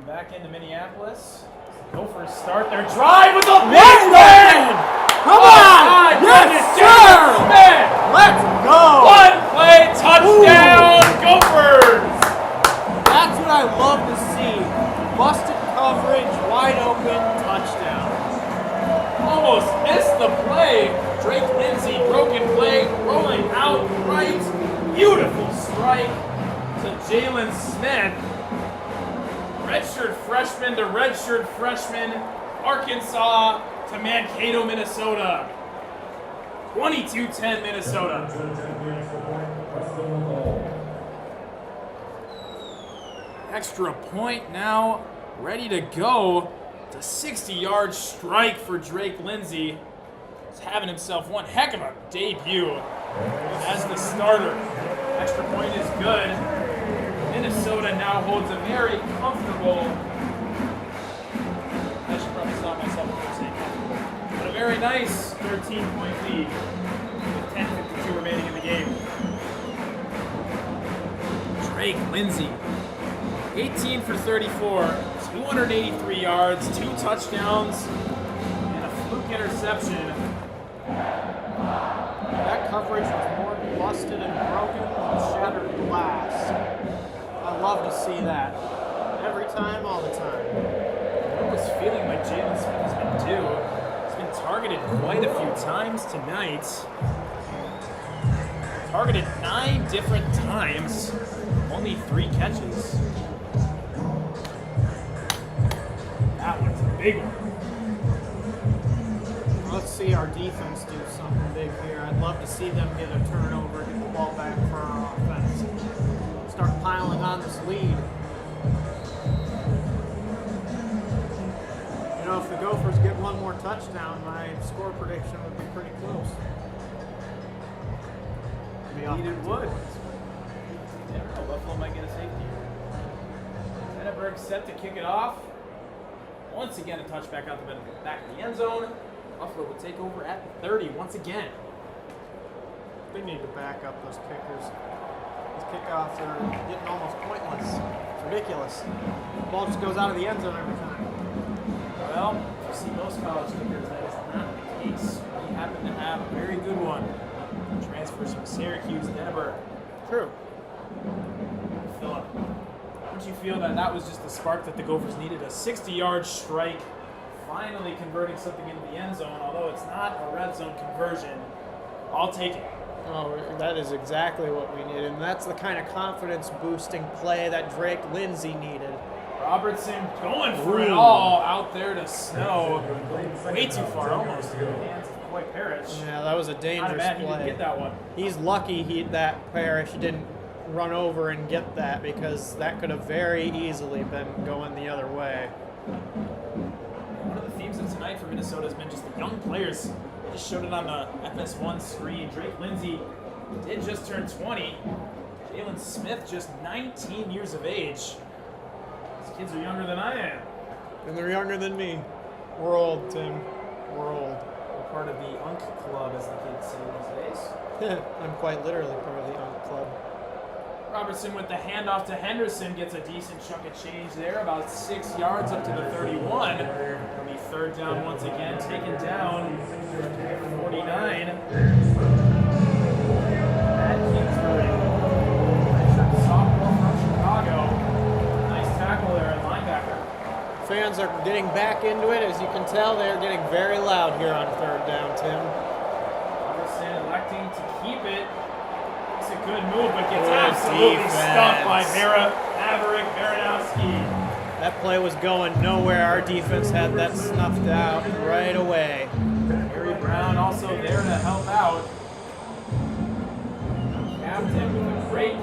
back into Minneapolis. Gophers start their drive with a big win! Come on! Yes, sir! Let's go! One play touchdown, Gophers! That's what I love to see. Busted coverage, wide open, touchdown. Almost missed the play. Drake Lindsey, broken play, rolling out right. Beautiful strike to Jalen Smith. Redshirt freshman to redshirt freshman. Arkansas to Mankato, Minnesota. 22-10 Minnesota. Extra point now, ready to go. It's a 60-yard strike for Drake Lindsey. He's having himself one heck of a debut as the starter. Extra point is good. Minnesota now holds a very comfortable, I should probably stop myself from saying that, but a very nice 13-point lead with 10:52 remaining in the game. Drake Lindsey, 18 for 34, 283 yards, 2 touchdowns, and a fluke interception. That coverage was more busted and broken than shattered glass. I love to see that. Every time, all the time. I almost feeling like Jalen Smith has been due. He's been targeted quite a few times tonight. Targeted 9 different times. Only 3 catches. That one's a big one. Let's see our defense do something big here. I'd love to see them get a turnover, get the ball back for our offense. Start piling on this lead. You know, if the Gophers get one more touchdown, my score prediction would be pretty close. Indeed it would. Never know, Buffalo might get a safety. Henneberg set to kick it off. Once again, a touchback out the back of the end zone. Buffalo will take over at the 30 once again. They need to back up those kickers. These kickoffs are getting almost pointless. It's ridiculous. The ball just goes out of the end zone every time. Well, if you see most college kickers, that is not the case. We happen to have a very good one. Transfers from Syracuse to Henneberg. True. Philip, don't you feel that that was just the spark that the Gophers needed? A 60-yard strike, finally converting something into the end zone. Although it's not a red zone conversion, I'll take it. Oh, that is exactly what we needed, and that's the kind of confidence-boosting play that Drake Lindsey needed. Robertson going for it all out there to Snow. Way too far, almost in the hands of Coy Parrish. Yeah, that was a dangerous Not bad, play. he didn't get that one. He's lucky that Parrish didn't run over and get that, because that could have very easily been going the other way. One of the themes of tonight for Minnesota has been just the young players. They just showed it on the FS1 screen. Drake Lindsey did just turn 20. Jalen Smith just 19 years of age. These kids are younger than I am. And they're younger than me. We're old, Tim. We're old. We're part of the UNC club, as the kids say these days. I'm quite literally part of the UNC club. Robertson with the handoff to Henderson gets a decent chunk of change there, about 6 yards up to the 31. It'll be third down once again, taken down 49. Matt Kingsbury, sophomore from Chicago. Nice tackle there at linebacker. Fans are getting back into it. As you can tell, they're getting very loud here on third down, Tim. Robertson electing to keep it. A good move, but gets absolutely stuffed by Maverick Baranowski. That play was going nowhere. Our defense had that snuffed out right away. Harry Brown also there to help out. Captain with a great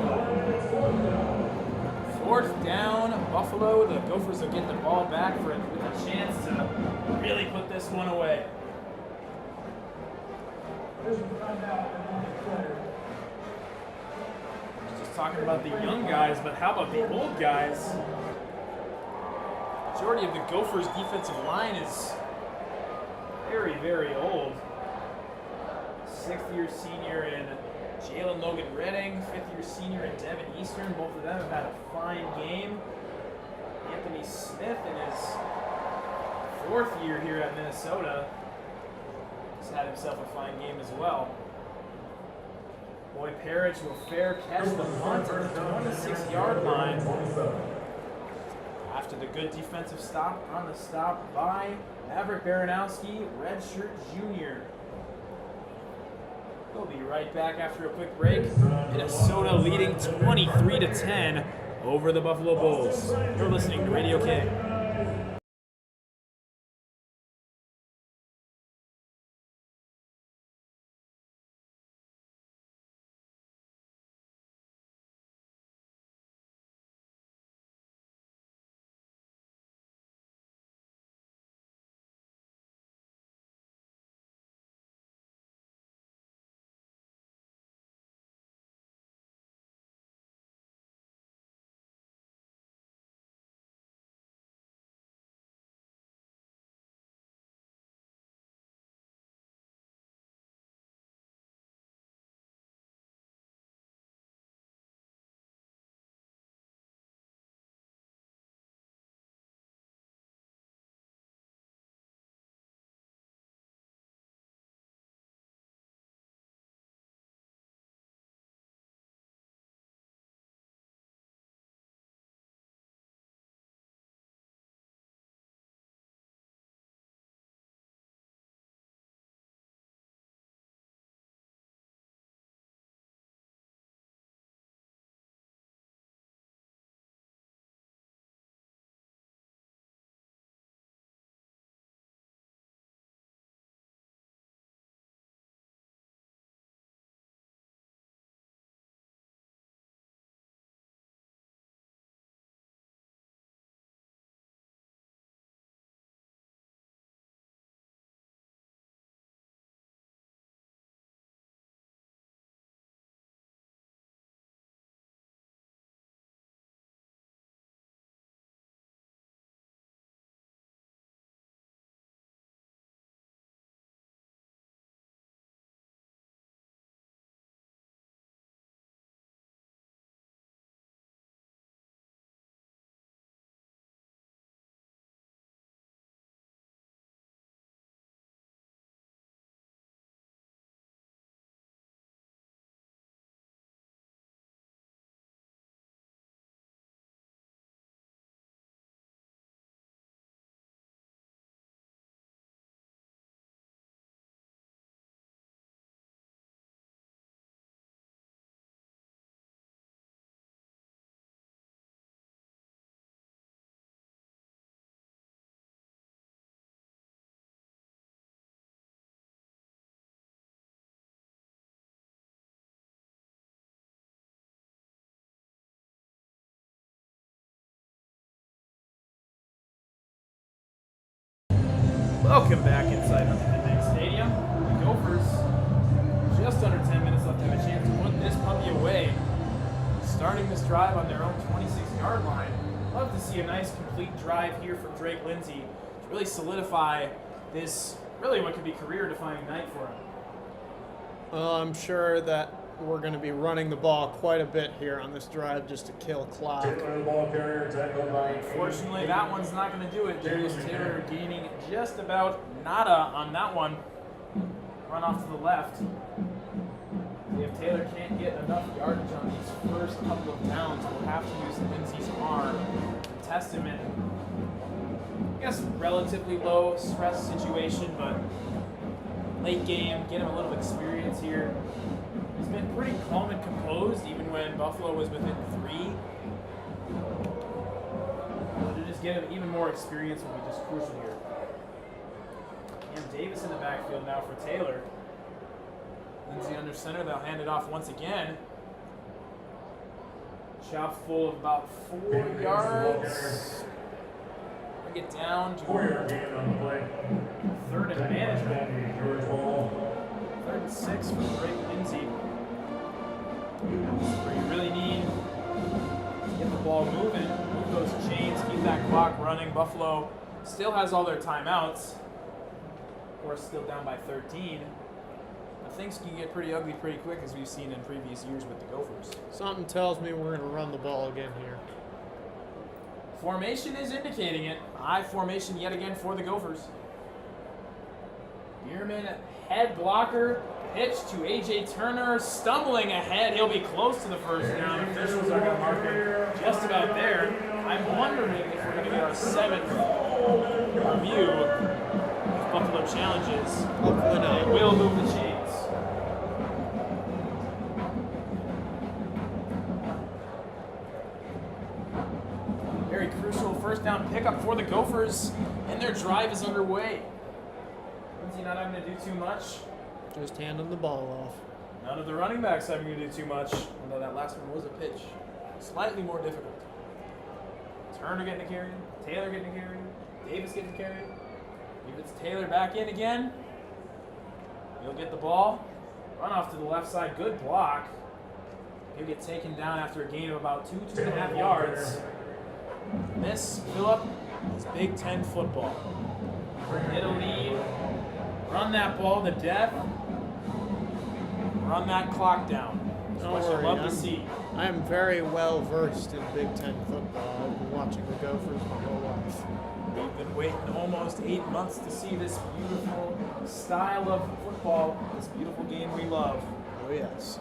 fourth down. Buffalo, the Gophers will get the ball back with a chance to really put this one away. Talking about the young guys, but how about the old guys? Majority of the Gophers' defensive line is very, very old. 6th-year senior in Jalen Logan Redding, 5th-year senior in Devin Eastern. Both of them have had a fine game. Anthony Smith in his 4th year here at Minnesota. He's had himself a fine game as well. Boy Parrish will fair catch the punt at the 26-yard line. After the good defensive stop on the stop by Maverick Baranowski, redshirt junior. We'll be right back after a quick break. Minnesota leading 23-10 over the Buffalo Bulls. You're listening to Radio K. Welcome back inside Huntington Bank Stadium. The Gophers, just under 10 minutes left, have a chance to put this puppy away. Starting this drive on their own 26-yard line. Love to see a nice complete drive here from Drake Lindsay to really solidify this, really what could be career-defining night for him. Well, I'm sure that we're going to be running the ball quite a bit here on this drive just to kill clock. Unfortunately, that one's not going to do it. Darius Taylor gaining just about nada on that one. Run off to the left. If Taylor can't get enough yardage on these first couple of downs, we'll have to use Lindsay's arm to test him in, I guess, relatively low stress situation, but late game, get him a little experience here. He's been pretty calm and composed even when Buffalo was within 3. To just get him even more experience will be just crucial here. And Davis in the backfield now for Taylor. Lindsay under center, they'll hand it off once again. Chopped full of about 4 yards. Bring it down to 3rd and management. 3rd and 6 for Drake Lindsay. Where you really need to get the ball moving, move those chains, keep that clock running. Buffalo still has all their timeouts. Of course, still down by 13. But things can get pretty ugly pretty quick, as we've seen in previous years with the Gophers. Something tells me we're going to run the ball again here. formation is indicating it. I formation yet again for the Gophers. Bierman, head blocker, pitch to A.J. Turner, stumbling ahead. He'll be close to the first down. Officials are going to mark it just about there. I'm wondering if we're going to get our 7th review of Buffalo challenges. Hopefully not. They will move the chains. Very crucial first down pickup for the Gophers, and their drive is underway. Lindsay not having to do too much. Just handing the ball off. None of the running backs having to do too much, although that last one was a pitch. Slightly more difficult. Turner getting a carry, Taylor getting a carry, Davis getting a carry. If it's Taylor back in again, he'll get the ball. Run off to the left side, good block. He'll get taken down after a gain of about 2.5 yards. Miss Phillip is Big Ten football. Get a lead, run that ball to death, run that clock down. That's what you love to see. I am very well versed in Big Ten football. I've been watching the Gophers my whole life. We've been waiting almost 8 months to see this beautiful style of football, this beautiful game we love. Oh yes.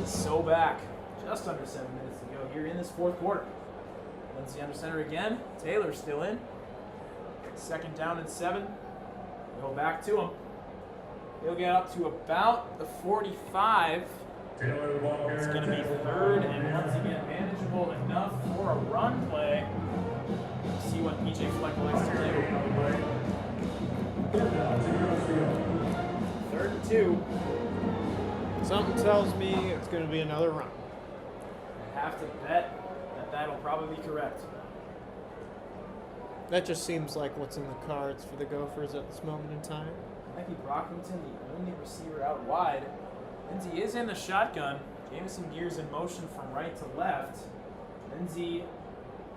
It's so back. Just under 7 minutes to go here in this fourth quarter. Lindsay under center again. Taylor's still in. 2nd down and 7. Go back to him. He'll get up to about the 45. It's going to be 3rd and once again manageable enough for a run play. See what PJ Fleck likes to do. 3rd and 2. Something tells me it's going to be another run. I have to bet that that'll probably be correct. That just seems like what's in the cards for the Gophers at this moment in time. Mikey Brockington, the only receiver out wide. Lindsay is in the shotgun. Jameson gears in motion from right to left. Lindsay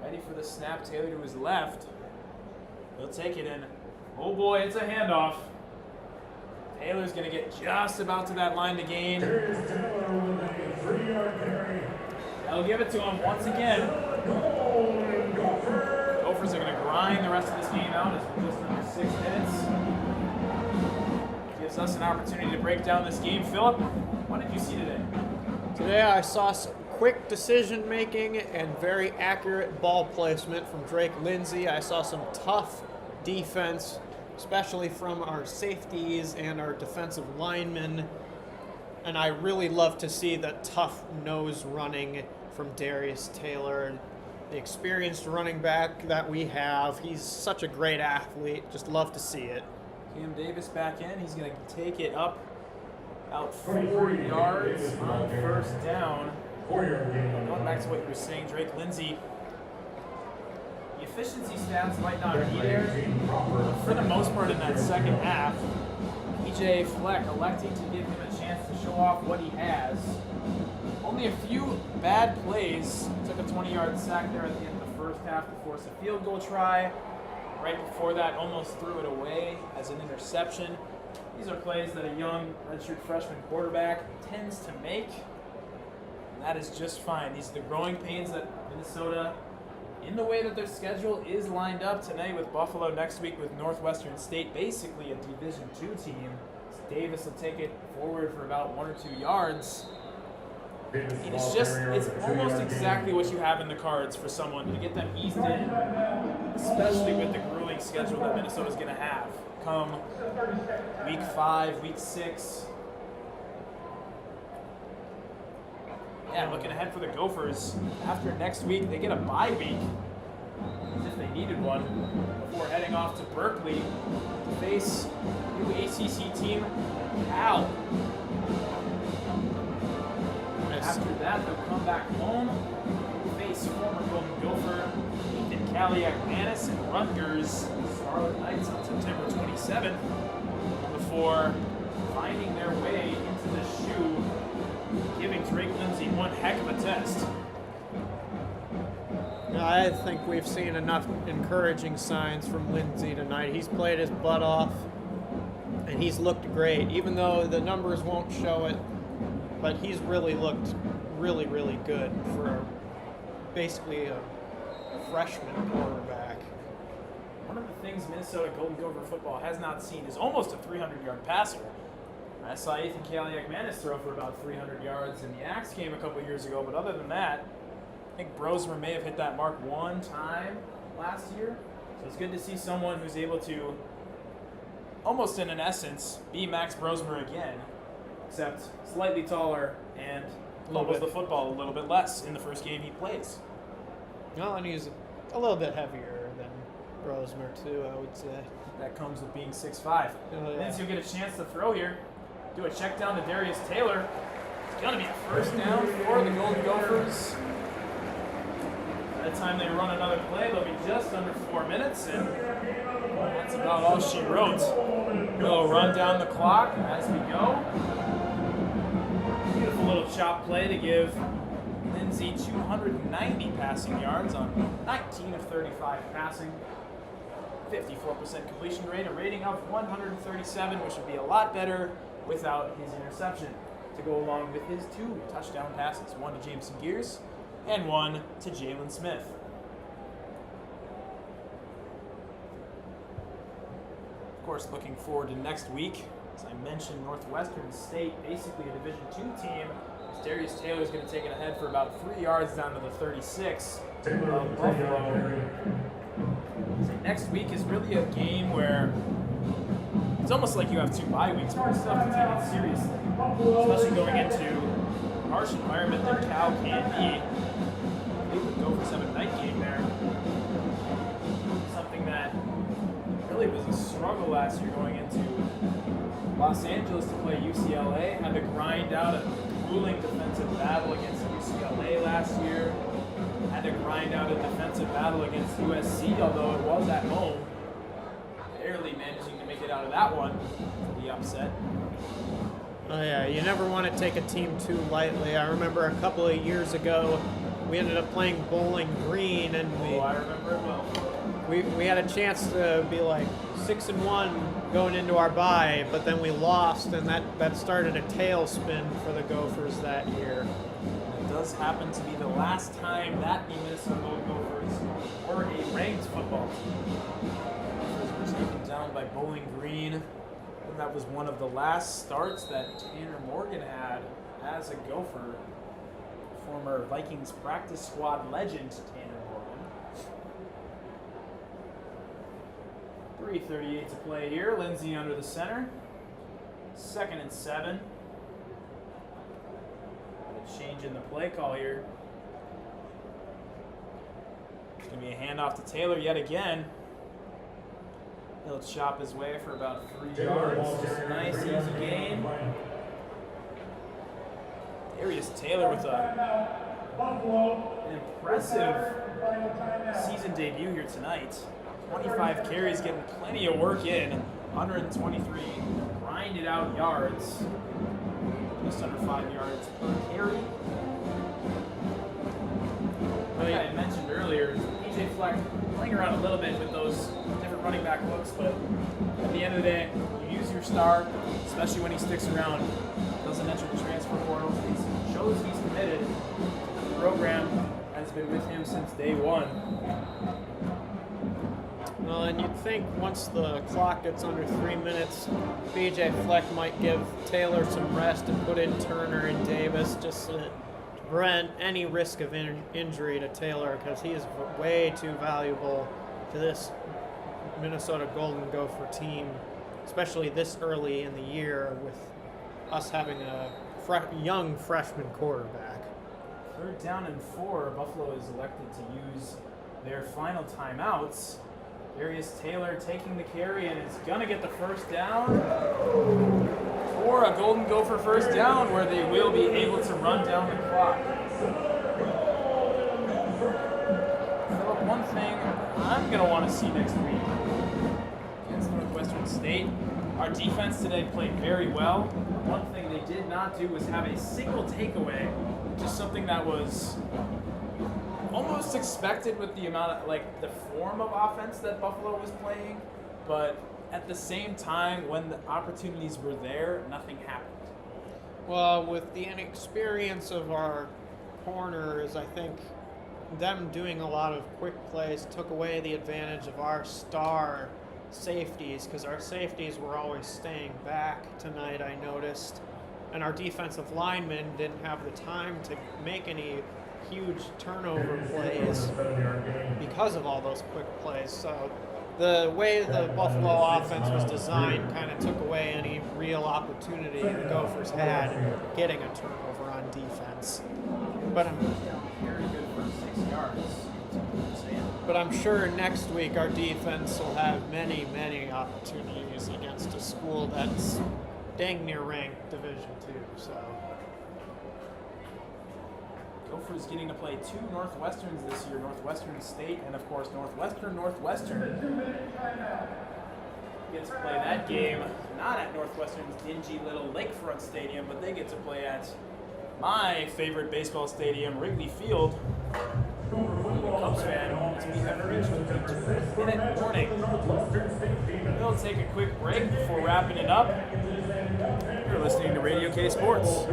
ready for the snap. Taylor to his left. He'll take it in. Oh boy, it's a handoff. Taylor's going to get just about to that line to gain. They'll give it to him once again. Gophers are going to grind the rest of this game out as we're just under 6 minutes. Gives us an opportunity to break down this game. Phillip, what did you see today? Today I saw some quick decision making and very accurate ball placement from Drake Lindsay. I saw some tough defense, especially from our safeties and our defensive linemen. And I really love to see the tough nose running from Darius Taylor, the experienced running back that we have. He's such a great athlete. Just love to see it. Cam Davis back in. He's going to take it up about 4 yards on 1st down. Going back to what you were saying, Drake Lindsay. The efficiency stats might not be there. For the most part in that second half, PJ Fleck electing to give him a chance to show off what he has. Only a few bad plays. Took a 20-yard sack there at the end of the first half to force a field goal try. Right before that, almost threw it away as an interception. These are plays that a young redshirt freshman quarterback tends to make. And that is just fine. These are the growing pains that Minnesota, in the way that their schedule is lined up tonight with Buffalo, next week with Northwestern State, basically a Division II team. Davis will take it forward for about 1 or 2 yards. It's almost exactly what you have in the cards for someone to get them eased in, especially with the grueling schedule that Minnesota's going to have come week 5, week 6. Yeah, looking ahead for the Gophers, after next week, they get a bye week, as if they needed one, before heading off to Berkeley to face new ACC team, Cal. After that, they'll come back home, face former Golden Gopher Ethan Kaliak-Manis and Rutgers Scarlet Knights on September 27th, before finding their way into the shoe, giving Drake Lindsay one heck of a test. I think we've seen enough encouraging signs from Lindsay tonight. He's played his butt off, and he's looked great, even though the numbers won't show it. But he's really looked really, really good for basically a freshman quarterback. One of the things Minnesota Golden Gopher football has not seen is almost a 300-yard passer. I saw Ethan Kaliak-Manis throw for about 300 yards in the Axe game a couple years ago, but other than that, I think Brosmer may have hit that mark one time last year. So it's good to see someone who's able to, almost in an essence, be Max Brosmer again, except slightly taller and fumbles the football a little bit less in the first game he plays. Well, and he's a little bit heavier than Brosmer, too, I would say. That comes with being 6'5". Oh, yeah. Then you'll get a chance to throw here. Do a check down to Darius Taylor. It's going to be a first down for the Golden Gophers. By the time they run another play, they'll be just under 4 minutes, and that's about all she wrote. We'll run down the clock as we go. Beautiful little chop play to give Lindsay 290 passing yards on 19 of 35 passing. 54% completion rate, a rating of 137, which would be a lot better without his interception, to go along with his 2 touchdown passes, one to Jameson Gears and one to Jalen Smith. Of course, looking forward to next week. As I mentioned, Northwestern State, basically a Division II team. Darius Taylor is going to take it ahead for about 3 yards down to the 36 of Buffalo. So next week is really a game where it's almost like you have 2 bye weeks, but you still have to take it seriously, especially going into a harsh environment that Cal can be. I think the Gophers have a night game there. Something that really was a struggle last year going into Los Angeles to play UCLA. Had to grind out a grueling defensive battle against UCLA last year. Had to grind out a defensive battle against USC, although it was at home. Barely managing to make it out of that one for the upset. Oh yeah, you never want to take a team too lightly. I remember a couple of years ago, we ended up playing Bowling Green, and I remember it well. We had a chance to be like 6-1 going into our bye, but then we lost, and that started a tailspin for the Gophers that year. It does happen to be the last time that the Minnesota Gophers were a ranked football team. Gophers were taken down by Bowling Green. And that was one of the last starts that Tanner Morgan had as a Gopher. Former Vikings practice squad legend Tanner Morgan. 3:38 to play here. Lindsay under the center. 2nd and 7. A change in the play call here. It's going to be a handoff to Taylor yet again. He'll chop his way for about 3 yards. Just a nice, easy gain. Darius Taylor with an impressive season debut here tonight. 25 carries, getting plenty of work in. 123 grinded out yards. Just under 5 yards per carry. Like I had mentioned earlier, PJ Fleck playing around a little bit with those different running back looks, but at the end of the day, you use your star, especially when he sticks around, doesn't enter the transfer portal. He shows he's committed. The program has been with him since day one. Well, and you'd think once the clock gets under 3 minutes, BJ Fleck might give Taylor some rest and put in Turner and Davis just to prevent any risk of injury to Taylor, because he is way too valuable to this Minnesota Golden Gopher team, especially this early in the year with us having a young freshman quarterback. 3rd down and 4. Buffalo is elected to use their final timeouts. Darius Taylor taking the carry and is going to get the first down for a Golden Gopher first down, where they will be able to run down the clock. Philip, one thing I'm going to want to see next week against Northwestern State, our defense today played very well. One thing they did not do was have a single takeaway, which is something that was almost expected with the amount of, like, the form of offense that Buffalo was playing, but at the same time, when the opportunities were there, nothing happened. Well, with the inexperience of our corners, I think them doing a lot of quick plays took away the advantage of our star safeties, because our safeties were always staying back tonight, I noticed. And our defensive linemen didn't have the time to make any huge turnover plays because of all those quick plays. So the way the Buffalo offense was designed kind of took away any real opportunity the Gophers had getting a turnover on defense. But Very good for 6 yards. But I'm sure next week our defense will have many, many opportunities against a school that's dang near ranked Division II. So Gophers getting to play 2 Northwesterns this year, Northwestern State and of course Northwestern gets to play that game not at Northwestern's dingy little lakefront stadium, but they get to play at my favorite baseball stadium, Wrigley Field. Cubs fan, as we have reached the 2-minute warning. We'll take a quick break before wrapping it up. You're listening to Radio K Sports.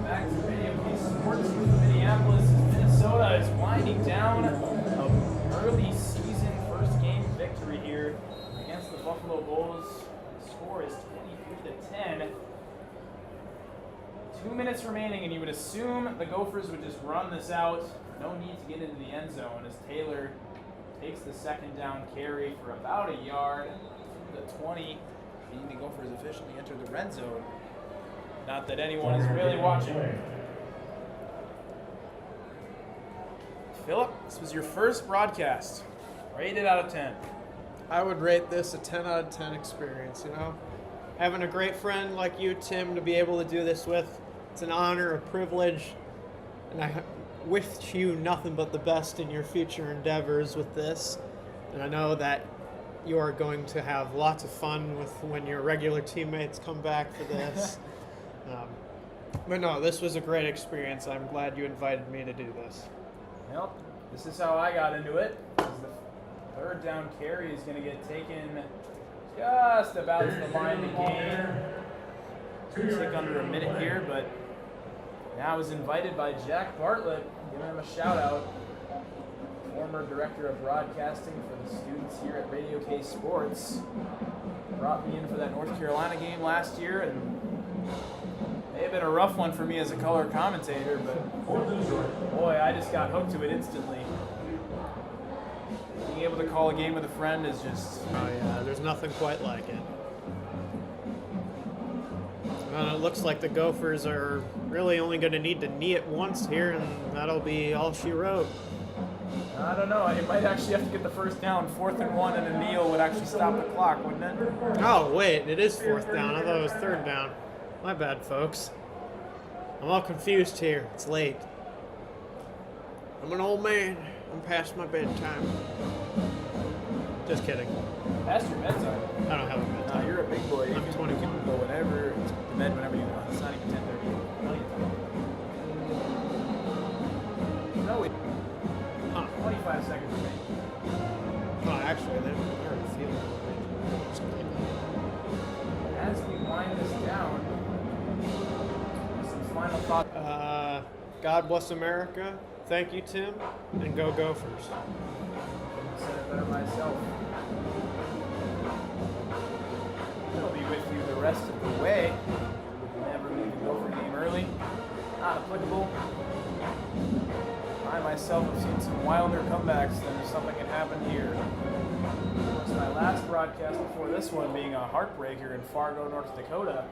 Back to Radio K Sports. Minneapolis, Minnesota is winding down an early season first game victory here against the Buffalo Bulls. The score is 23-10. 2 minutes remaining, and you would assume the Gophers would just run this out. No need to get into the end zone as Taylor takes the second down carry for about a yard to the 20, meaning the Gophers officially enter the red zone. Not that anyone is really watching. Philip, this was your first broadcast. Rate it out of 10. I would rate this a 10 out of 10 experience, Having a great friend like you, Tim, to be able to do this with, it's an honor, a privilege, and I wish you nothing but the best in your future endeavors with this. And I know that you are going to have lots of fun with when your regular teammates come back for this. But no, this was a great experience. I'm glad you invited me to do this. Well, this is how I got into it. The third down carry is going to get taken just about to the line to gain. It's going to take under a minute here, but now I was invited by Jack Bartlett, giving him a shout out. former director of broadcasting for the students here at Radio K Sports. Brought me in for that North Carolina game last year, and may have been a rough one for me as a color commentator, but boy, I just got hooked to it instantly. Being able to call a game with a friend is just... Oh yeah, there's nothing quite like it. Well, it looks like the Gophers are really only going to need to knee it once here, and that'll be all she wrote. I don't know. It might actually have to get the first down. 4th and 1 and a kneel would actually stop the clock, wouldn't it? Oh, wait, it is 4th down. I thought it was 3rd down. My bad, folks. I'm all confused here. It's late. I'm an old man. I'm past my bedtime. Just kidding. Past your bedtime. I don't have a bedtime. No, you're a big boy. I'm 20. You can go whenever, to bed whenever you want. It's not even 10:30. No, wait. 25 seconds remaining. Oh, actually, they're already feeling it. As we wind this down, some final thoughts. God bless America. Thank you, Tim. And go Gophers. I said it better myself. I'll be with you the rest of the way. Never leave a Gopher game early. Not applicable. I myself have seen some wilder comebacks than if something had happened here. Of course, my last broadcast before this one being a heartbreaker in Fargo, North Dakota.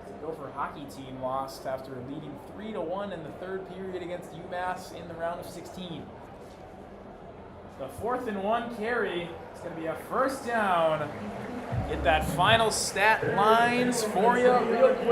The Gopher hockey team lost after leading 3-1 in the 3rd period against UMass in the round of 16. The 4th and 1 carry. It's going to be a first down. Get that final stat lines for you real quick.